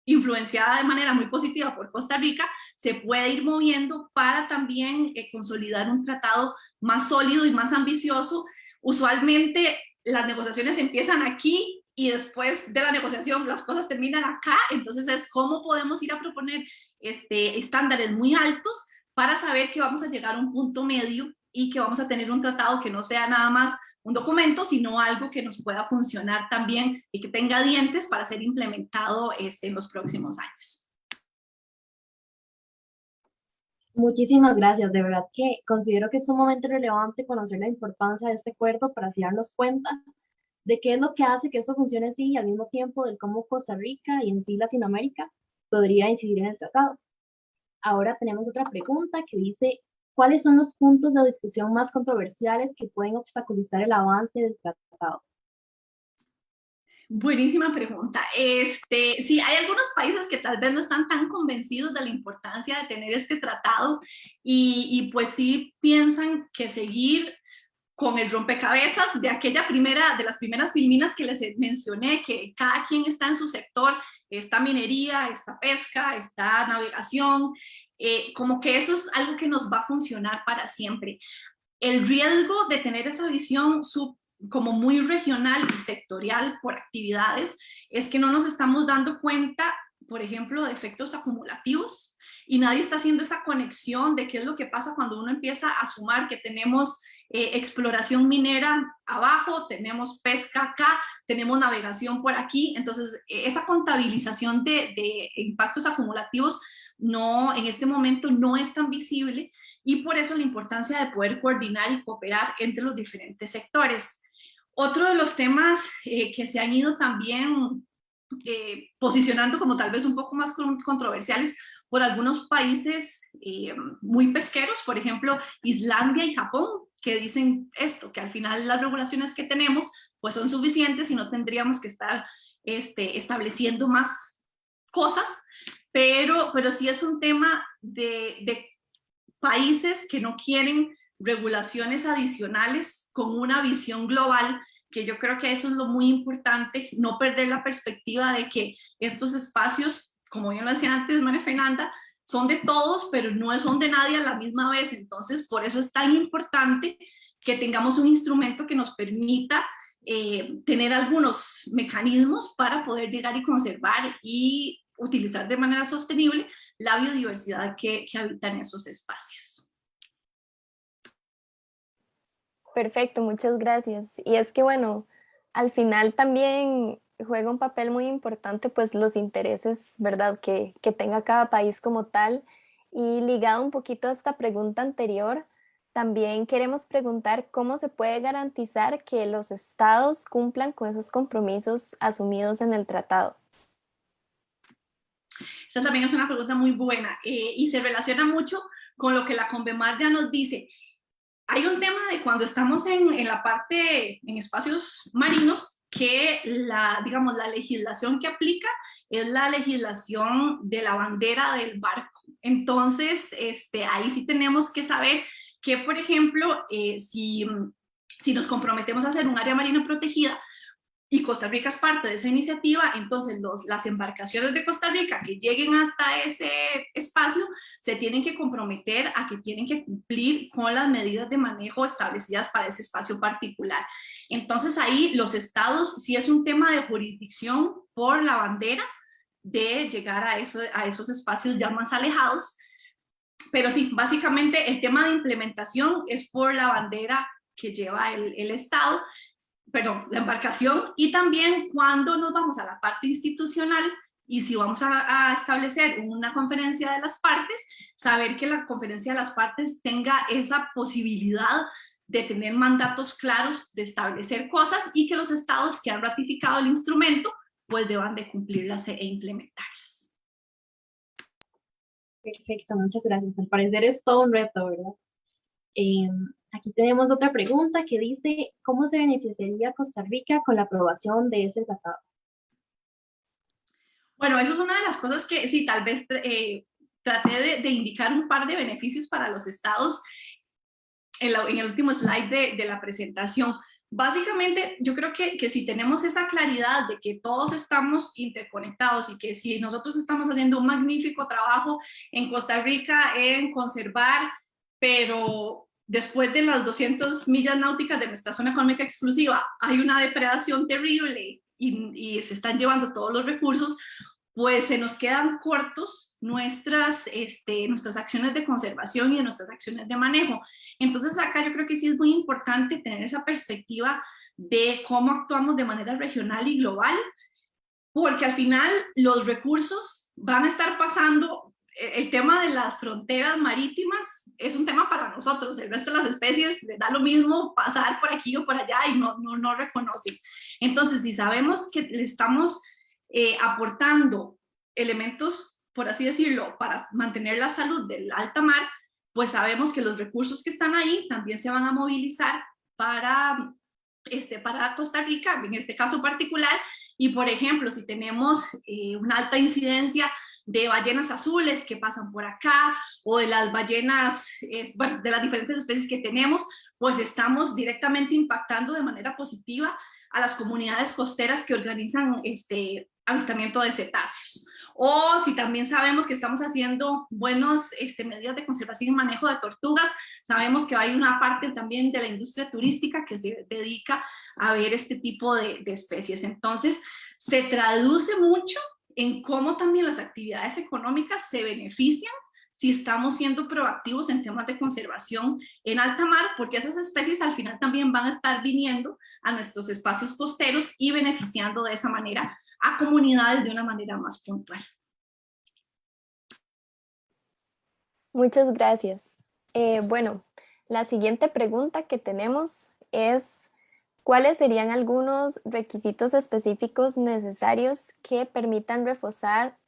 influenciada de manera muy positiva por Costa Rica, se puede ir moviendo para también consolidar un tratado más sólido y más ambicioso. Usualmente las negociaciones empiezan aquí y después de la negociación las cosas terminan acá, entonces es cómo podemos ir a proponer estándares muy altos para saber que vamos a llegar a un punto medio y que vamos a tener un tratado que no sea nada más un documento, sino algo que nos pueda funcionar también y que tenga dientes para ser implementado en los próximos años. Muchísimas gracias, de verdad que considero que es un momento relevante conocer la importancia de este acuerdo para así darnos cuenta de qué es lo que hace que esto funcione así y al mismo tiempo de cómo Costa Rica y en sí Latinoamérica podría incidir en el tratado. Ahora tenemos otra pregunta que dice, ¿cuáles son los puntos de discusión más controversiales que pueden obstaculizar el avance del tratado? Buenísima pregunta. Sí, hay algunos países que tal vez no están tan convencidos de la importancia de tener este tratado y pues sí piensan que seguir con el rompecabezas de de las primeras filminas que les mencioné, que cada quien está en su sector, está minería, está pesca, está navegación, como que eso es algo que nos va a funcionar para siempre. El riesgo de tener esa visión como muy regional y sectorial por actividades es que no nos estamos dando cuenta, por ejemplo, de efectos acumulativos y nadie está haciendo esa conexión de qué es lo que pasa cuando uno empieza a sumar que tenemos exploración minera abajo, tenemos pesca acá, tenemos navegación por aquí. Entonces, esa contabilización de impactos acumulativos no, en este momento no es tan visible, y por eso la importancia de poder coordinar y cooperar entre los diferentes sectores. Otro de los temas que se han ido también posicionando como tal vez un poco más controversiales por algunos países muy pesqueros, por ejemplo, Islandia y Japón, que dicen esto, que al final las regulaciones que tenemos pues son suficientes y no tendríamos que estar estableciendo más cosas, pero sí es un tema de países que no quieren regulaciones adicionales con una visión global, que yo creo que eso es lo muy importante, no perder la perspectiva de que estos espacios, como bien lo decía antes María Fernanda, son de todos, pero no son de nadie a la misma vez. Entonces, por eso es tan importante que tengamos un instrumento que nos permita tener algunos mecanismos para poder llegar y conservar y utilizar de manera sostenible la biodiversidad que habita en esos espacios. Perfecto, muchas gracias. Y es que bueno, al final también juega un papel muy importante pues los intereses, ¿verdad? Que tenga cada país como tal. Y ligado un poquito a esta pregunta anterior, también queremos preguntar cómo se puede garantizar que los estados cumplan con esos compromisos asumidos en el tratado. Esta también es una pregunta muy buena y se relaciona mucho con lo que la Convemar ya nos dice. Hay un tema de cuando estamos en la parte, en espacios marinos, que digamos, la legislación que aplica es la legislación de la bandera del barco. Entonces, ahí sí tenemos que saber que, por ejemplo, si nos comprometemos a hacer un área marina protegida, y Costa Rica es parte de esa iniciativa, entonces las embarcaciones de Costa Rica que lleguen hasta ese espacio se tienen que comprometer a que tienen que cumplir con las medidas de manejo establecidas para ese espacio particular. Entonces ahí los estados, sí es un tema de jurisdicción por la bandera, de llegar a esos espacios ya más alejados, pero sí, básicamente el tema de implementación es por la bandera que lleva el estado, perdón, la embarcación, y también cuando nos vamos a la parte institucional y si vamos a establecer una conferencia de las partes, saber que la conferencia de las partes tenga esa posibilidad de tener mandatos claros, de establecer cosas, y que los estados que han ratificado el instrumento pues deban de cumplirlas e implementarlas. Perfecto, muchas gracias. Al parecer es todo un reto, ¿verdad? Aquí tenemos otra pregunta que dice, ¿cómo se beneficiaría Costa Rica con la aprobación de este tratado? Bueno, eso es una de las cosas que sí, tal vez traté de indicar un par de beneficios para los estados en el último slide de la presentación. Básicamente, yo creo que si tenemos esa claridad de que todos estamos interconectados y que si nosotros estamos haciendo un magnífico trabajo en Costa Rica en conservar, pero después de las 200 millas náuticas de nuestra zona económica exclusiva hay una depredación terrible y se están llevando todos los recursos, pues se nos quedan cortos nuestras acciones de conservación y nuestras acciones de manejo. Entonces acá yo creo que sí es muy importante tener esa perspectiva de cómo actuamos de manera regional y global, porque al final los recursos van a estar pasando. El tema de las fronteras marítimas es un tema para nosotros, el resto de las especies les da lo mismo pasar por aquí o por allá y no reconocen. Entonces, si sabemos que le estamos aportando elementos, por así decirlo, para mantener la salud del alta mar, pues sabemos que los recursos que están ahí también se van a movilizar para Costa Rica, en este caso particular. Y por ejemplo, si tenemos una alta incidencia de ballenas azules que pasan por acá, o de las ballenas, bueno, de las diferentes especies que tenemos, pues estamos directamente impactando de manera positiva a las comunidades costeras que organizan avistamiento de cetáceos. O si también sabemos que estamos haciendo buenas medidas de conservación y manejo de tortugas, sabemos que hay una parte también de la industria turística que se dedica a ver este tipo de especies. Entonces, se traduce mucho en cómo también las actividades económicas se benefician si estamos siendo proactivos en temas de conservación en alta mar, porque esas especies al final también van a estar viniendo a nuestros espacios costeros y beneficiando de esa manera a comunidades de una manera más puntual. Muchas gracias. Bueno, la siguiente pregunta que tenemos es, ¿cuáles serían algunos requisitos específicos necesarios que permitan reforzar,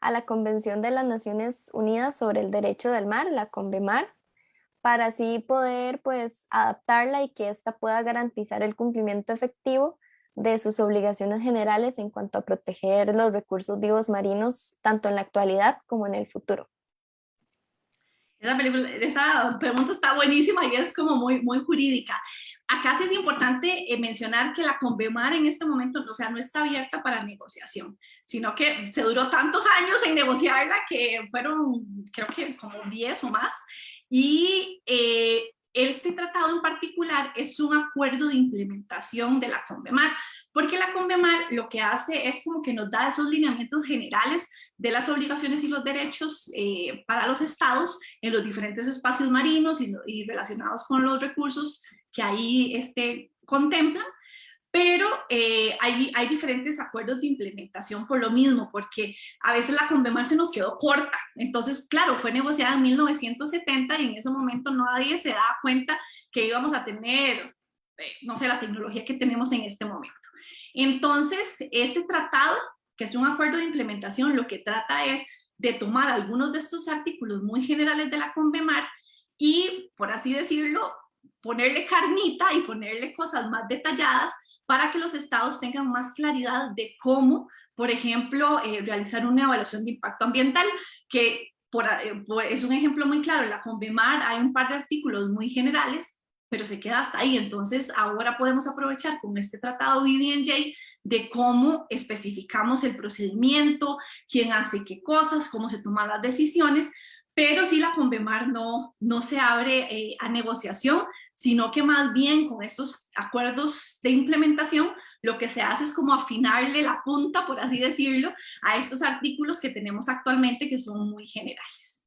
a la Convención de las Naciones Unidas sobre el Derecho del Mar, la CONVEMAR, para así poder pues adaptarla y que ésta pueda garantizar el cumplimiento efectivo de sus obligaciones generales en cuanto a proteger los recursos vivos marinos, tanto en la actualidad como en el futuro? Esa pregunta está buenísima y es como muy jurídica. Acá sí es importante mencionar que la CONVEMAR en este momento, o sea, no está abierta para negociación, sino que se duró tantos años en negociarla que fueron, creo que como 10 o más, y este tratado en particular es un acuerdo de implementación de la CONVEMAR, porque la CONVEMAR lo que hace es como que nos da esos lineamientos generales de las obligaciones y los derechos para los estados en los diferentes espacios marinos y relacionados con los recursos que ahí contemplan, pero hay diferentes acuerdos de implementación por lo mismo, porque a veces la CONVEMAR se nos quedó corta. Entonces, claro, fue negociada en 1970 y en ese momento nadie se daba cuenta que íbamos a tener, no sé, la tecnología que tenemos en este momento. Entonces, este tratado, que es un acuerdo de implementación, lo que trata es de tomar algunos de estos artículos muy generales de la CONVEMAR y, por así decirlo, ponerle carnita y ponerle cosas más detalladas para que los estados tengan más claridad de cómo, por ejemplo, realizar una evaluación de impacto ambiental, que es un ejemplo muy claro. En la CONVEMAR hay un par de artículos muy generales, pero se queda hasta ahí. Entonces, ahora podemos aprovechar con este tratado BBNJ de cómo especificamos el procedimiento, quién hace qué cosas, cómo se toman las decisiones, pero sí la CONVEMAR no se abre a negociación, sino que más bien con estos acuerdos de implementación lo que se hace es como afinarle la punta, por así decirlo, a estos artículos que tenemos actualmente que son muy generales.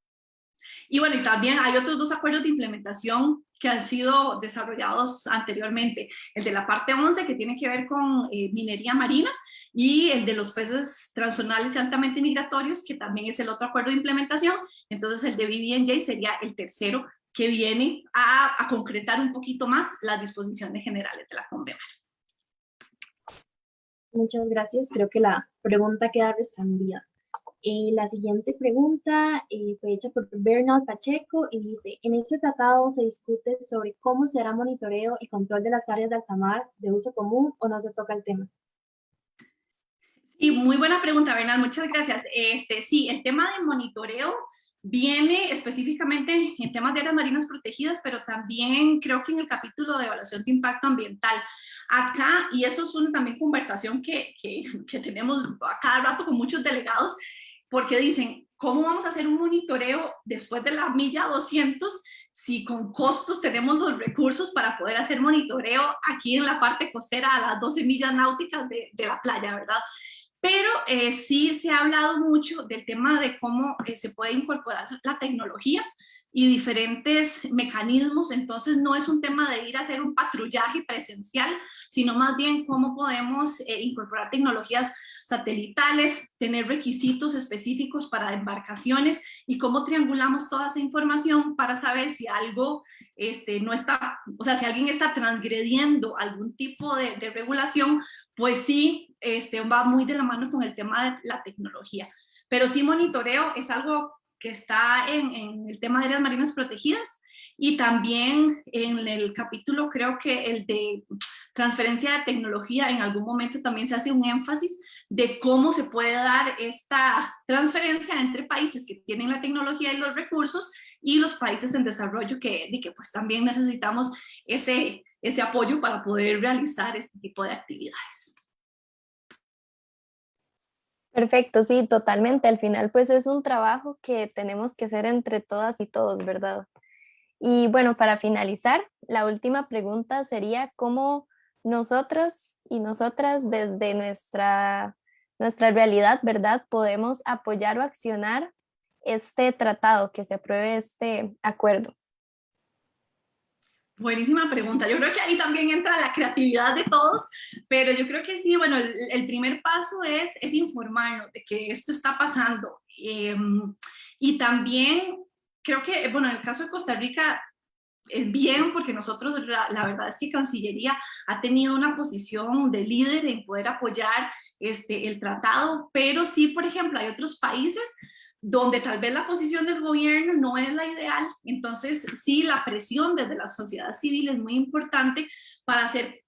Y bueno, y también hay otros dos acuerdos de implementación que han sido desarrollados anteriormente. El de la parte 11, que tiene que ver con minería marina, y el de los peces transzonales y altamente migratorios, que también es el otro acuerdo de implementación. Entonces el de BBNJ sería el tercero que viene a concretar un poquito más las disposiciones generales de la CONVEMAR. Muchas gracias. Creo que la pregunta queda respondida. La siguiente pregunta fue hecha por Bernal Pacheco y dice, en este tratado se discute sobre cómo se hará monitoreo y control de las áreas de alta mar de uso común o no se toca el tema. Sí, muy buena pregunta, Bernal, muchas gracias. Sí, el tema de monitoreo viene específicamente en temas de áreas marinas protegidas, pero también creo que en el capítulo de evaluación de impacto ambiental. Acá, y eso es una también conversación que tenemos a cada rato con muchos delegados, porque dicen, ¿cómo vamos a hacer un monitoreo después de la milla 200 si con costos tenemos los recursos para poder hacer monitoreo aquí en la parte costera a las 12 millas náuticas de la playa, ¿verdad? Pero sí se ha hablado mucho del tema de cómo se puede incorporar la tecnología y diferentes mecanismos. Entonces no es un tema de ir a hacer un patrullaje presencial, sino más bien cómo podemos incorporar tecnologías satelitales, tener requisitos específicos para embarcaciones y cómo triangulamos toda esa información para saber si algo no está, o sea, si alguien está transgrediendo algún tipo de regulación, pues sí, va muy de la mano con el tema de la tecnología. Pero sí, monitoreo es algo que está en el tema de áreas marinas protegidas, y también en el capítulo, creo que el de transferencia de tecnología, en algún momento también se hace un énfasis de cómo se puede dar esta transferencia entre países que tienen la tecnología y los recursos y los países en desarrollo que pues también necesitamos ese apoyo para poder realizar este tipo de actividades. Perfecto, sí, totalmente. Al final, pues es un trabajo que tenemos que hacer entre todas y todos, ¿verdad? Y bueno, para finalizar, la última pregunta sería cómo nosotros y nosotras desde nuestra realidad, ¿verdad? Podemos apoyar o accionar este tratado, que se apruebe este acuerdo? Buenísima pregunta. Yo creo que ahí también entra la creatividad de todos, pero yo creo que sí, bueno, el primer paso es informarnos de que esto está pasando. Y también creo que, bueno, en el caso de Costa Rica, es bien porque nosotros, la verdad es que Cancillería ha tenido una posición de líder en poder apoyar el tratado, pero sí, por ejemplo, hay otros países donde tal vez la posición del gobierno no es la ideal, entonces sí, la presión desde la sociedad civil es muy importante para hacer,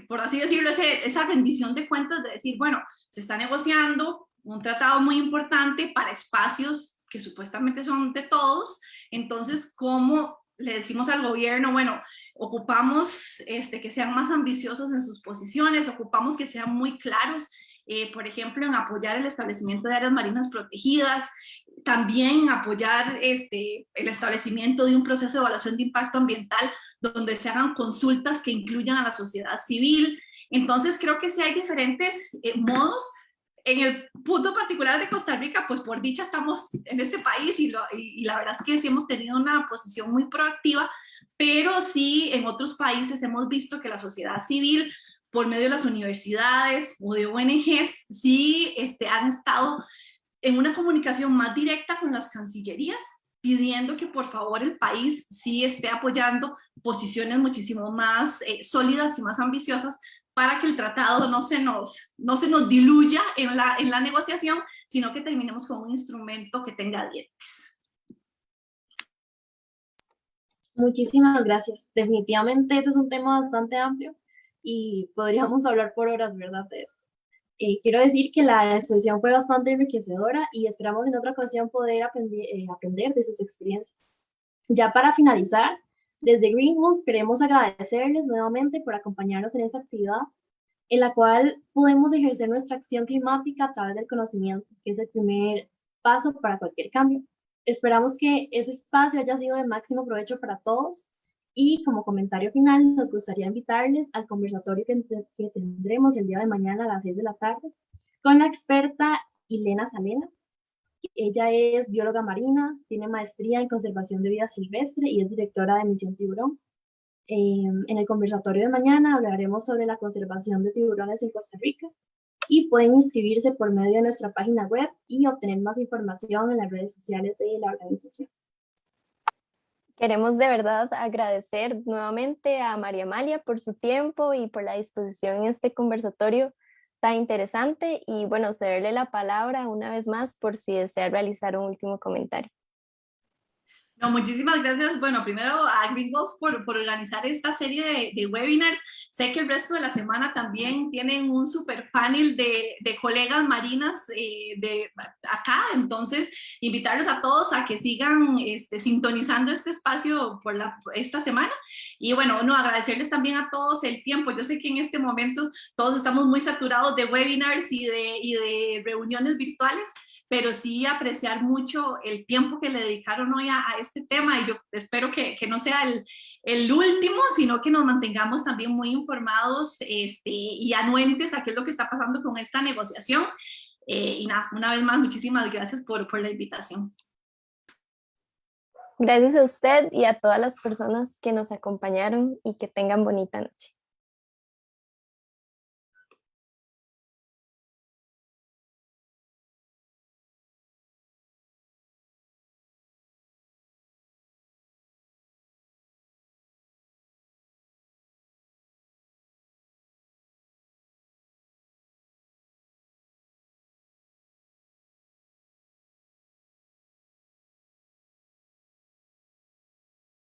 por así decirlo, esa rendición de cuentas de decir, bueno, se está negociando un tratado muy importante para espacios que supuestamente son de todos, entonces, ¿cómo le decimos al gobierno, bueno, ocupamos que sean más ambiciosos en sus posiciones, ocupamos que sean muy claros, por ejemplo, en apoyar el establecimiento de áreas marinas protegidas, también apoyar el establecimiento de un proceso de evaluación de impacto ambiental donde se hagan consultas que incluyan a la sociedad civil. Entonces, creo que sí hay diferentes modos. En el punto particular de Costa Rica, pues por dicha estamos en este país y la verdad es que sí hemos tenido una posición muy proactiva, pero sí en otros países hemos visto que la sociedad civil, por medio de las universidades o de ONGs, sí han estado en una comunicación más directa con las cancillerías, pidiendo que por favor el país sí esté apoyando posiciones muchísimo más sólidas y más ambiciosas para que el tratado no se nos diluya en la negociación, sino que terminemos con un instrumento que tenga dientes. Muchísimas gracias. Definitivamente este es un tema bastante amplio y podríamos hablar por horas, ¿verdad? De eso. Quiero decir que la exposición fue bastante enriquecedora y esperamos en otra ocasión poder aprender de sus experiencias. Ya para finalizar, desde Greenhouse queremos agradecerles nuevamente por acompañarnos en esta actividad en la cual podemos ejercer nuestra acción climática a través del conocimiento, que es el primer paso para cualquier cambio. Esperamos que ese espacio haya sido de máximo provecho para todos y como comentario final nos gustaría invitarles al conversatorio que tendremos el día de mañana a las 6 de la tarde con la experta Ilena Salena. Ella es bióloga marina, tiene maestría en conservación de vida silvestre y es directora de Misión Tiburón. En el conversatorio de mañana hablaremos sobre la conservación de tiburones en Costa Rica y pueden inscribirse por medio de nuestra página web y obtener más información en las redes sociales de la organización. Queremos de verdad agradecer nuevamente a María Amalia por su tiempo y por la disposición en este conversatorio tan interesante y bueno, cederle la palabra una vez más por si desea realizar un último comentario. No, muchísimas gracias. Bueno, primero a Green Wolf por organizar esta serie de webinars. Sé que el resto de la semana también tienen un super panel de colegas marinas de acá, entonces invitarlos a todos a que sigan sintonizando este espacio por esta semana. Y bueno, no, agradecerles también a todos el tiempo. Yo sé que en este momento todos estamos muy saturados de webinars y de reuniones virtuales, pero sí apreciar mucho el tiempo que le dedicaron hoy a este tema y yo espero que no sea el último, sino que nos mantengamos también muy informados y anuentes a qué es lo que está pasando con esta negociación. Y nada, una vez más, muchísimas gracias por la invitación. Gracias a usted y a todas las personas que nos acompañaron y que tengan bonita noche.